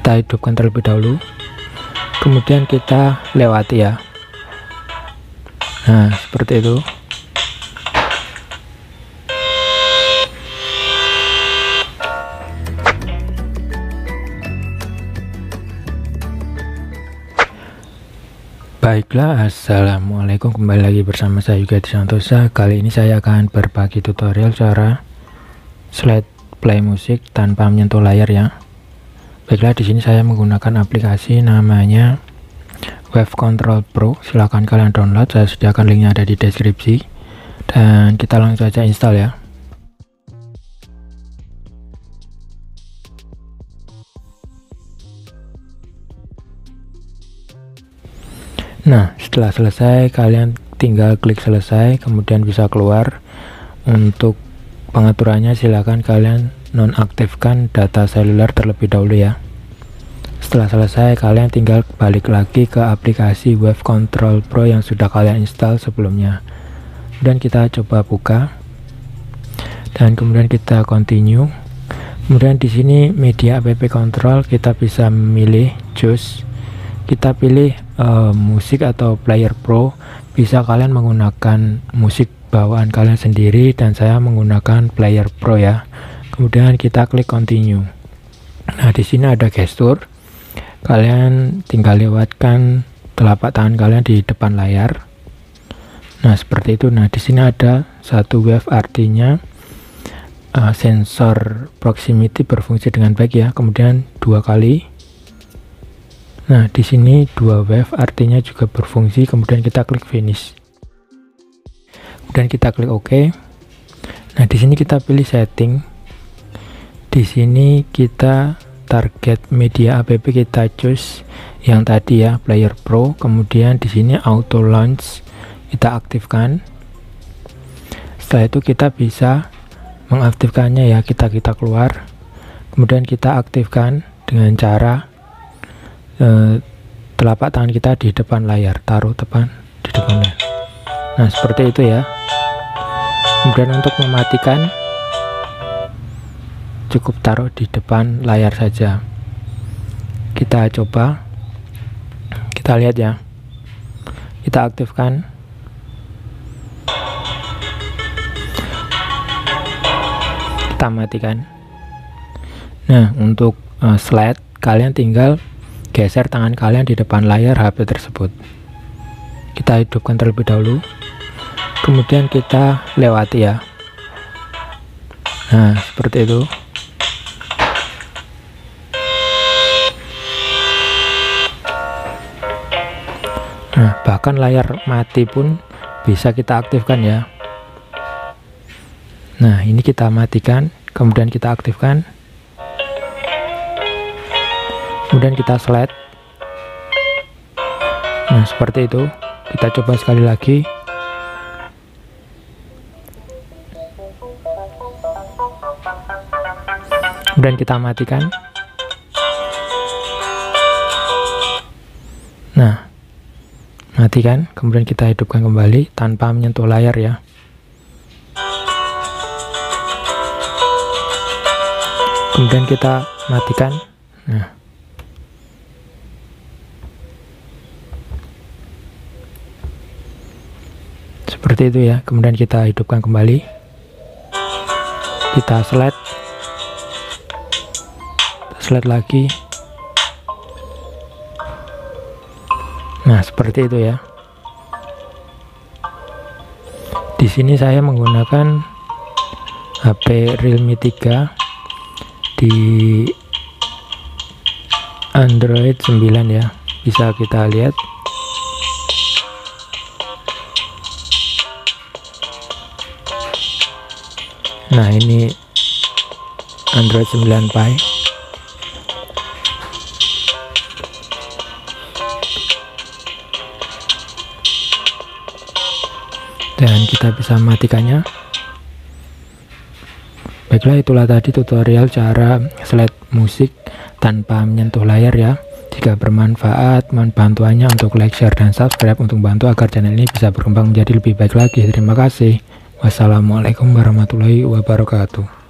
Kita hidupkan terlebih dahulu, kemudian kita lewati ya. Nah, seperti itu. Baiklah, assalamualaikum, kembali lagi bersama saya Yoga Santosa. Kali ini saya akan berbagi tutorial cara slide play musik tanpa menyentuh layar ya. Baiklah, di sini saya menggunakan aplikasi namanya Wave Control Pro. Silahkan kalian download, saya sediakan linknya ada di deskripsi, dan kita langsung saja install ya. Nah, setelah selesai kalian tinggal klik selesai, kemudian bisa keluar. Untuk pengaturannya silahkan kalian nonaktifkan data seluler terlebih dahulu ya. Setelah selesai kalian tinggal balik lagi ke aplikasi Wave Control Pro yang sudah kalian install sebelumnya, dan kita coba buka dan kemudian kita continue. Kemudian di sini media app control, kita bisa memilih choose. Kita pilih musik atau player pro. Bisa kalian menggunakan musik bawaan kalian sendiri, dan saya menggunakan player pro ya. Kemudian kita klik continue. Nah, di sini ada gestur. Kalian tinggal lewatkan telapak tangan kalian di depan layar. Nah, seperti itu. Nah, di sini ada satu wave, artinya sensor proximity berfungsi dengan baik ya. Kemudian dua kali. Nah, di sini dua wave artinya juga berfungsi. Kemudian kita klik finish. Kemudian kita klik OK. Nah, di sini kita pilih setting. Di sini kita target media app, kita choose yang tadi ya, player pro. Kemudian di sini auto launch kita aktifkan. Setelah itu kita bisa mengaktifkannya ya. Kita keluar. Kemudian kita aktifkan dengan cara telapak tangan kita di depan layar, taruh tepan di depan layar. Nah, seperti itu ya. Kemudian untuk mematikan cukup taruh di depan layar saja. Kita coba, kita lihat ya. Kita aktifkan. Kita matikan. Nah, untuk slide kalian tinggal geser tangan kalian di depan layar HP tersebut. Kita hidupkan terlebih dahulu, kemudian kita lewati ya. Nah, seperti itu. Nah, bahkan layar mati pun bisa kita aktifkan ya. Nah, ini kita matikan, kemudian kita aktifkan. Kemudian kita slide. Nah, seperti itu. Kita coba sekali lagi. Kemudian kita matikan. Nah, matikan. Kemudian kita hidupkan kembali tanpa menyentuh layar ya. Kemudian kita matikan. Nah, seperti itu ya. Kemudian kita hidupkan kembali. Kita slide lagi. Nah, seperti itu ya. Di sini saya menggunakan HP Realme 3 di Android 9 ya. Bisa kita lihat. Nah, ini Android 9 Pie. Dan kita bisa matikannya. Baiklah, itulah tadi tutorial cara slide musik tanpa menyentuh layar ya. Jika bermanfaat, mohon bantuannya untuk like, share, dan subscribe untuk bantu agar channel ini bisa berkembang menjadi lebih baik lagi. Terima kasih. Wassalamualaikum warahmatullahi wabarakatuh.